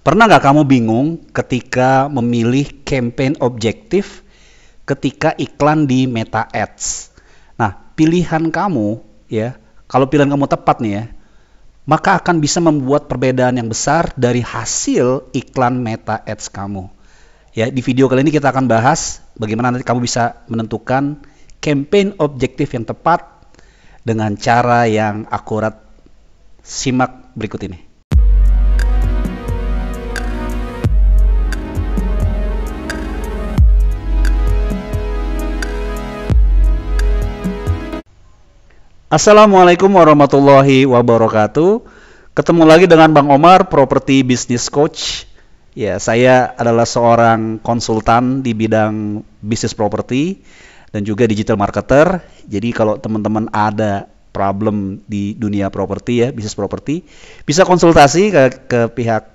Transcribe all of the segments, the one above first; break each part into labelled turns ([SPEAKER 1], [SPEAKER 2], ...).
[SPEAKER 1] Pernah nggak kamu bingung ketika memilih campaign objektif ketika iklan di Meta Ads? Nah, pilihan kamu ya, kalau pilihan kamu tepat nih ya, maka akan bisa membuat perbedaan yang besar dari hasil iklan Meta Ads kamu. Ya, di video kali ini kita akan bahas bagaimana nanti kamu bisa menentukan campaign objektif yang tepat dengan cara yang akurat. Simak berikut ini. Assalamualaikum warahmatullahi wabarakatuh. Ketemu lagi dengan Bang Omar, Property Business Coach. Ya, saya adalah seorang konsultan di bidang bisnis properti dan juga digital marketer. Jadi kalau teman-teman ada problem di dunia properti ya, bisnis properti, bisa konsultasi ke pihak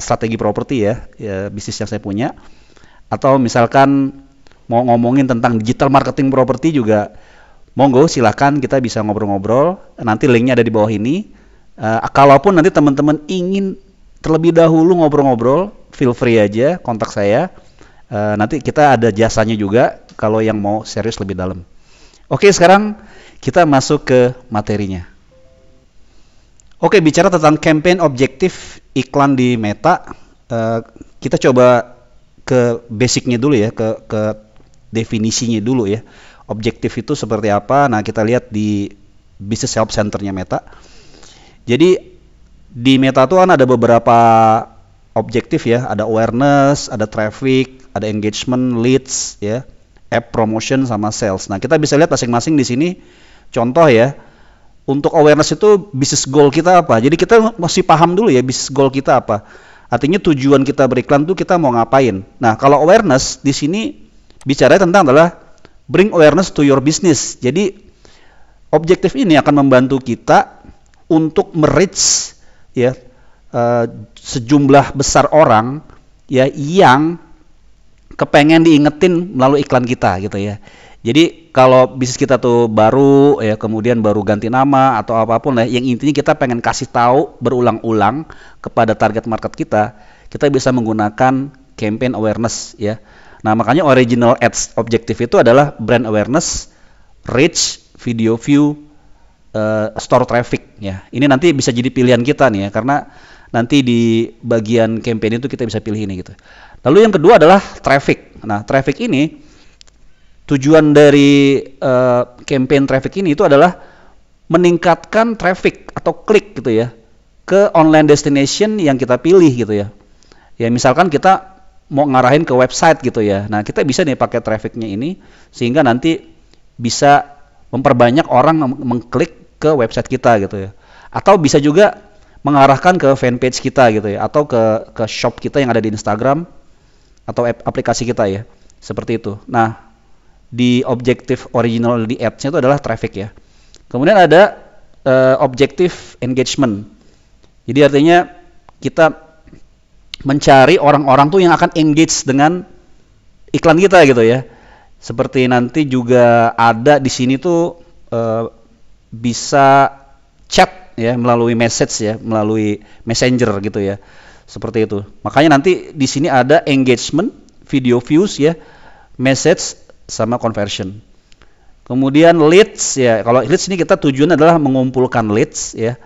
[SPEAKER 1] strategi properti ya, bisnis yang saya punya. Atau misalkan mau ngomongin tentang digital marketing properti juga, monggo silahkan, kita bisa ngobrol-ngobrol. Nanti linknya ada di bawah ini. Kalaupun nanti teman-teman ingin terlebih dahulu ngobrol-ngobrol, feel free aja kontak saya. Nanti kita ada jasanya juga kalau yang mau serius lebih dalam. Oke, sekarang kita masuk ke materinya. Oke, bicara tentang campaign objektif iklan di Meta, kita coba ke basicnya dulu ya, ke definisinya dulu ya. Objektif itu seperti apa? Nah, kita lihat di Business Help Center-nya Meta. Jadi di Meta itu kan ada beberapa objektif ya, ada awareness, ada traffic, ada engagement, leads ya, app promotion sama sales. Nah, kita bisa lihat masing-masing di sini. Contoh ya, untuk awareness itu business goal kita apa? Jadi kita mesti paham dulu ya business goal kita apa. Artinya tujuan kita beriklan tuh kita mau ngapain. Nah, kalau awareness di sini bicara tentang adalah bring awareness to your business. Jadi objektif ini akan membantu kita untuk merich ya sejumlah besar orang ya yang kepengen diingetin melalui iklan kita gitu ya. Jadi kalau bisnis kita tuh baru ya, kemudian baru ganti nama atau apapun lah, yang intinya kita pengen kasih tahu berulang-ulang kepada target market kita, kita bisa menggunakan campaign awareness ya. Nah, makanya original ads objektif itu adalah brand awareness, reach, video view, store traffic ya. Ini nanti bisa jadi pilihan kita nih ya, karena nanti di bagian campaign itu kita bisa pilih ini gitu. Lalu yang kedua adalah traffic. Nah, traffic ini tujuan dari campaign traffic ini itu adalah meningkatkan traffic atau klik gitu ya ke online destination yang kita pilih gitu ya. Ya, misalkan kita mau ngarahin ke website gitu ya. Nah, kita bisa nih pakai trafficnya ini sehingga nanti bisa memperbanyak orang mengklik ke website kita gitu ya. Atau bisa juga mengarahkan ke fanpage kita gitu ya, atau ke shop kita yang ada di Instagram atau aplikasi kita ya. Seperti itu. Nah, di objektif original di ads-nya itu adalah traffic ya. Kemudian ada objektif engagement. Jadi artinya kita mencari orang-orang tuh yang akan engage dengan iklan kita gitu ya. Seperti nanti juga ada di sini tuh bisa chat ya melalui message ya, melalui messenger gitu ya. Seperti itu. Makanya nanti di sini ada engagement, video views ya, message sama conversion. Kemudian leads ya. Kalau leads ini kita tujuan adalah mengumpulkan leads ya.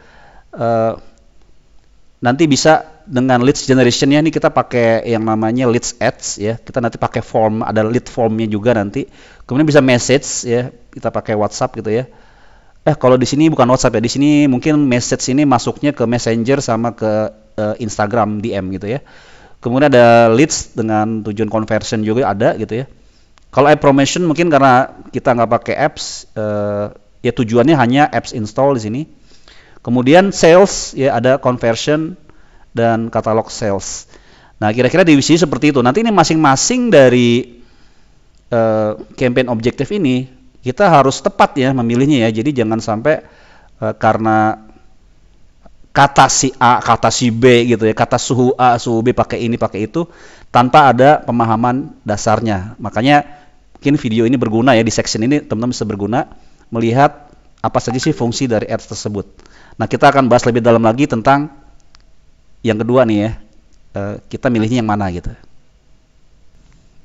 [SPEAKER 1] Nanti bisa dengan leads generation-nya ini kita pakai yang namanya leads ads ya. Kita nanti pakai form, ada lead formnya juga nanti. Kemudian bisa message ya, kita pakai WhatsApp gitu ya. Kalau di sini bukan WhatsApp ya, di sini mungkin message ini masuknya ke Messenger sama ke Instagram DM gitu ya. Kemudian ada leads dengan tujuan conversion juga ada gitu ya. Kalau app promotion mungkin karena kita nggak pakai apps, ya tujuannya hanya apps install di sini. Kemudian sales ya, ada conversion dan katalog sales. Nah, kira-kira divisi seperti itu. Nanti ini masing-masing dari campaign objektif ini kita harus tepat ya memilihnya ya. Jadi jangan sampai karena kata si A, kata si B gitu ya, kata suhu A, suhu B pakai ini, pakai itu tanpa ada pemahaman dasarnya. Makanya mungkin video ini berguna ya, di section ini teman-teman bisa berguna melihat apa saja sih fungsi dari ads tersebut. Nah, kita akan bahas lebih dalam lagi tentang yang kedua nih ya, kita milihnya yang mana gitu.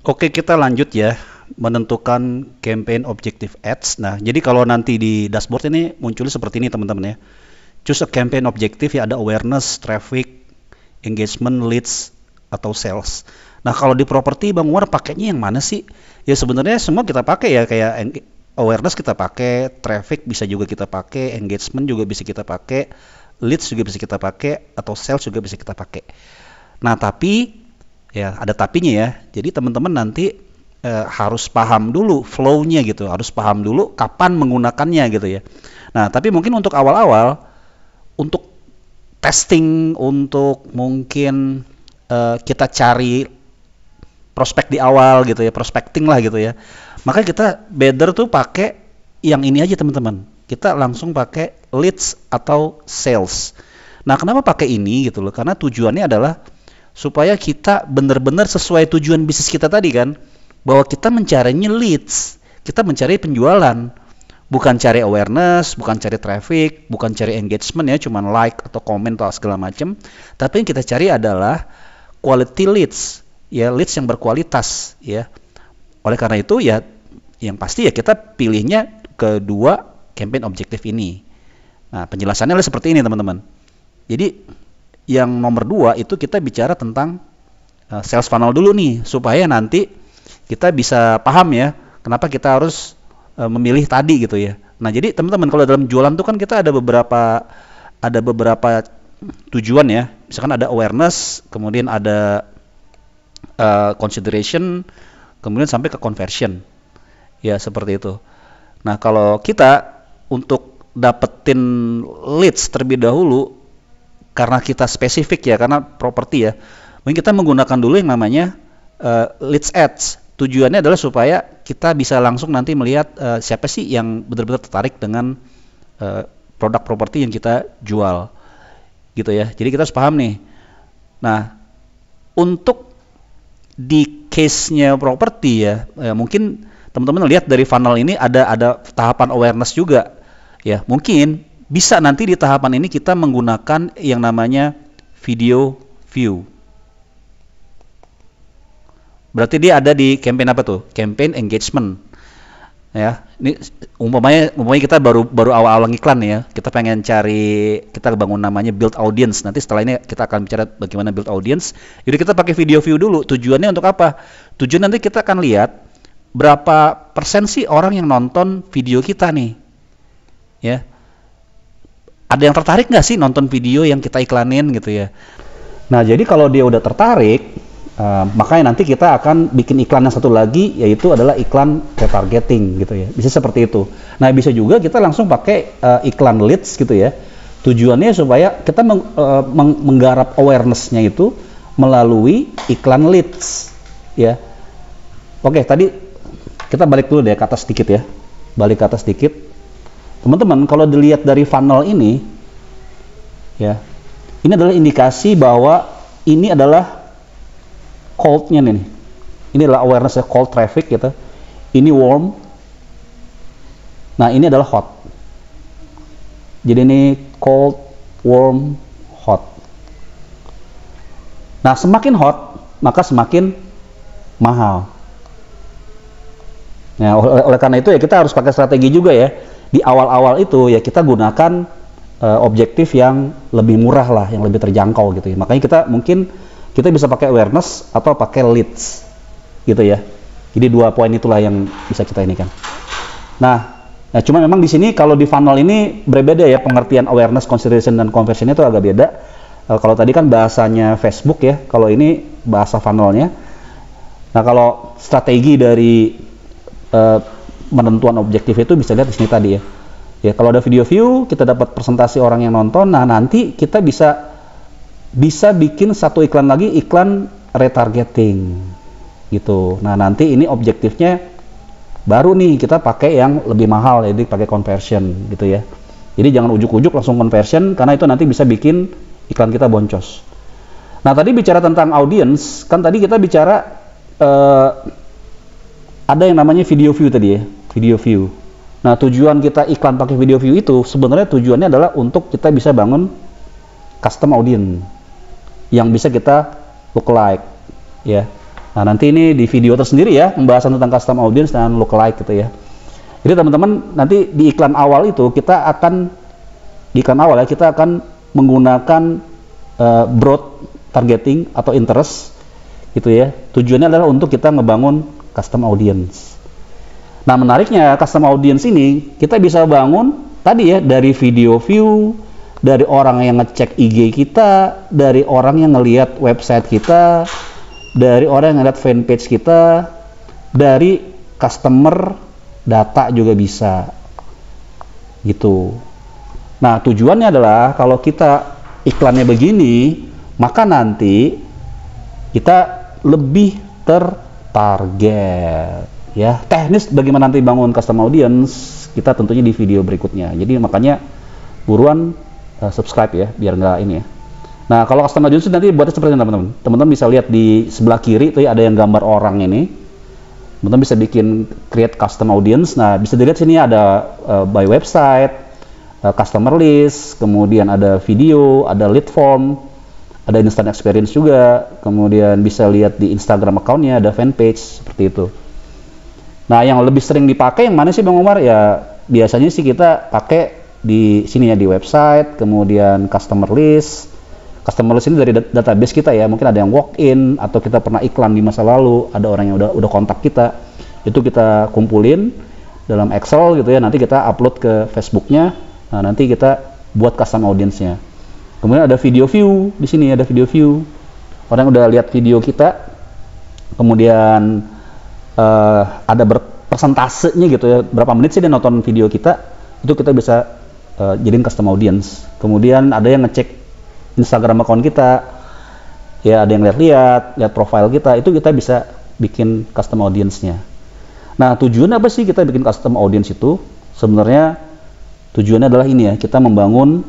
[SPEAKER 1] Oke, kita lanjut ya, menentukan campaign objective ads. Nah, jadi kalau nanti di dashboard ini munculnya seperti ini teman-teman ya. Choose a campaign objective ya, ada awareness, traffic, engagement, leads, atau sales. Nah, kalau di properti Bang Umar pakainya yang mana sih? Ya sebenarnya semua kita pakai ya, kayak awareness kita pakai, traffic bisa juga kita pakai, engagement juga bisa kita pakai, leads juga bisa kita pakai, atau sales juga bisa kita pakai. Nah, tapi ya ada tapinya ya. Jadi teman-teman nanti harus paham dulu flow-nya gitu, harus paham dulu kapan menggunakannya gitu ya. Nah, tapi mungkin untuk awal-awal, untuk testing, untuk mungkin kita cari prospek di awal gitu ya, prospecting lah gitu ya. Maka kita better tuh pakai yang ini aja teman-teman. Kita langsung pakai leads atau sales. Nah, kenapa pakai ini gitu loh? Karena tujuannya adalah supaya kita benar-benar sesuai tujuan bisnis kita tadi kan, bahwa kita mencarinya leads, kita mencari penjualan, bukan cari awareness, bukan cari traffic, bukan cari engagement ya, cuman like atau komen atau segala macam. Tapi yang kita cari adalah quality leads, ya leads yang berkualitas ya. Oleh karena itu ya, yang pasti ya kita pilihnya kedua campaign objektif ini. Nah, penjelasannya adalah seperti ini teman-teman. Jadi yang nomor 2 itu kita bicara tentang sales funnel dulu nih, supaya nanti kita bisa paham ya kenapa kita harus memilih tadi gitu ya. Nah, jadi teman-teman kalau dalam jualan tuh kan kita ada beberapa tujuan ya. Misalkan ada awareness, kemudian ada consideration, kemudian sampai ke conversion. Ya, seperti itu. Nah, kalau kita untuk dapetin leads terlebih dahulu, karena kita spesifik ya, karena properti ya, mungkin kita menggunakan dulu yang namanya leads ads. Tujuannya adalah supaya kita bisa langsung nanti melihat siapa sih yang benar-benar tertarik dengan produk properti yang kita jual gitu ya. Jadi kita harus paham nih. Nah, untuk di case-nya properti ya, mungkin teman-teman lihat dari funnel ini ada tahapan awareness juga ya. Mungkin bisa nanti di tahapan ini kita menggunakan yang namanya video view. Berarti dia ada di campaign apa tuh? Campaign engagement. Ya, ini umpamanya kita baru awal-awal ngiklan ya. Kita pengen cari, kita bangun namanya build audience. Nanti setelah ini kita akan bicara bagaimana build audience. Jadi kita pakai video view dulu. Tujuannya untuk apa? Tujuan nanti kita akan lihat berapa persen sih orang yang nonton video kita nih. Ya. Ada yang tertarik nggak sih nonton video yang kita iklanin gitu ya. Nah, jadi kalau dia udah tertarik, makanya nanti kita akan bikin iklan yang satu lagi, yaitu adalah iklan retargeting gitu ya. Bisa seperti itu. Nah, bisa juga kita langsung pakai iklan leads gitu ya. Tujuannya supaya kita menggarap awareness-nya itu melalui iklan leads ya. Oke, tadi kita balik dulu deh ke atas sedikit ya. Balik ke atas sedikit. Teman-teman, kalau dilihat dari funnel ini, ya, ini adalah indikasi bahwa ini adalah cold-nya nih. Ini adalah awareness ya, cold traffic gitu. Ini warm. Nah, ini adalah hot. Jadi ini cold, warm, hot. Nah, semakin hot, maka semakin mahal. Nah, oleh karena itu ya kita harus pakai strategi juga ya. Di awal-awal itu ya kita gunakan objektif yang lebih murah lah, yang lebih terjangkau gitu ya. Makanya kita bisa pakai awareness atau pakai leads gitu ya. Jadi 2 poin itulah yang bisa kita ini kan. Nah, cuma memang di sini kalau di funnel ini berbeda ya, pengertian awareness, consideration dan conversion itu agak beda. Kalau tadi kan bahasanya Facebook ya, kalau ini bahasa funnelnya. Nah, kalau strategi dari penentuan objektif itu bisa lihat di sini tadi ya. Ya, kalau ada video view, kita dapat presentasi orang yang nonton. Nah, nanti kita bisa bikin satu iklan lagi, iklan retargeting gitu. Nah, nanti ini objektifnya baru nih kita pakai yang lebih mahal, jadi pakai conversion gitu ya. Jadi jangan ujuk-ujuk langsung conversion, karena itu nanti bisa bikin iklan kita boncos. Nah, tadi bicara tentang audience, kan tadi kita bicara ada yang namanya video view tadi ya. Video view. Nah, tujuan kita iklan pakai video view itu sebenarnya tujuannya adalah untuk kita bisa bangun custom audience yang bisa kita lookalike, ya. Nah, nanti ini di video tersendiri ya, pembahasan tentang custom audience dan lookalike gitu ya. Jadi teman-teman, nanti di iklan awal itu kita akan menggunakan broad targeting atau interest gitu ya. Tujuannya adalah untuk kita ngebangun custom audience. Nah, menariknya custom audience ini kita bisa bangun tadi ya dari video view, dari orang yang ngecek IG kita, dari orang yang ngelihat website kita, dari orang yang ngelihat fanpage kita, dari customer data juga bisa gitu. Nah, tujuannya adalah kalau kita iklannya begini, maka nanti kita lebih tertarget ya. Teknis bagaimana nanti bangun custom audience kita tentunya di video berikutnya. Jadi makanya buruan subscribe ya biar nggak ini ya. Nah, kalau custom audience nanti buatnya seperti ini teman-teman. Teman-teman bisa lihat di sebelah kiri itu ya, ada yang gambar orang ini. Teman-teman bisa bikin create custom audience. Nah, bisa dilihat sini ada by website, customer list, kemudian ada video, ada lead form, ada instant experience juga, kemudian bisa lihat di Instagram account-nya, ada fanpage, seperti itu. Nah, yang lebih sering dipakai yang mana sih Bang Omar? Ya, biasanya sih kita pakai di sini ya, di website, kemudian customer list. Customer list ini dari database kita ya, mungkin ada yang walk-in, atau kita pernah iklan di masa lalu, ada orang yang udah kontak kita, itu kita kumpulin dalam Excel gitu ya, nanti kita upload ke Facebook-nya, nah nanti kita buat custom audience-nya. Kemudian ada video view, di sini ada video view, orang yang udah lihat video kita, kemudian ada persentasenya gitu ya, berapa menit sih dia nonton video kita, itu kita bisa jadiin custom audience. Kemudian ada yang ngecek Instagram account kita, ya ada yang lihat profile kita, itu kita bisa bikin custom audience-nya. Nah, tujuannya apa sih kita bikin custom audience itu? Sebenarnya tujuannya adalah ini ya, kita membangun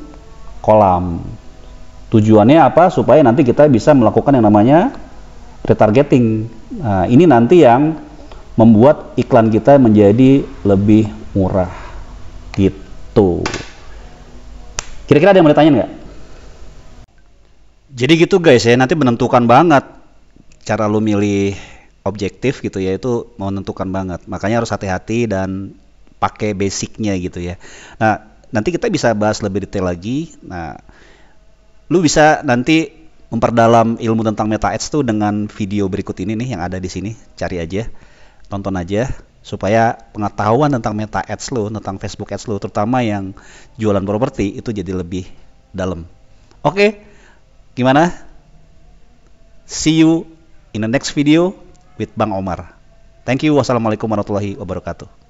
[SPEAKER 1] kolam. Tujuannya apa? Supaya nanti kita bisa melakukan yang namanya retargeting. Nah, ini nanti yang membuat iklan kita menjadi lebih murah gitu. Kira-kira ada yang mau ditanya nggak? Jadi gitu guys ya, nanti menentukan banget cara lu milih objektif gitu ya, itu menentukan banget. Makanya harus hati-hati dan pakai basicnya gitu ya. Nah, nanti kita bisa bahas lebih detail lagi. Nah, lu bisa nanti memperdalam ilmu tentang Meta Ads tuh dengan video berikut ini nih yang ada di sini. Cari aja, tonton aja supaya pengetahuan tentang Meta Ads lu, tentang Facebook Ads lu, terutama yang jualan properti itu jadi lebih dalam. Oke. Gimana? See you in the next video with Bang Omar. Thank you. Wassalamualaikum warahmatullahi wabarakatuh.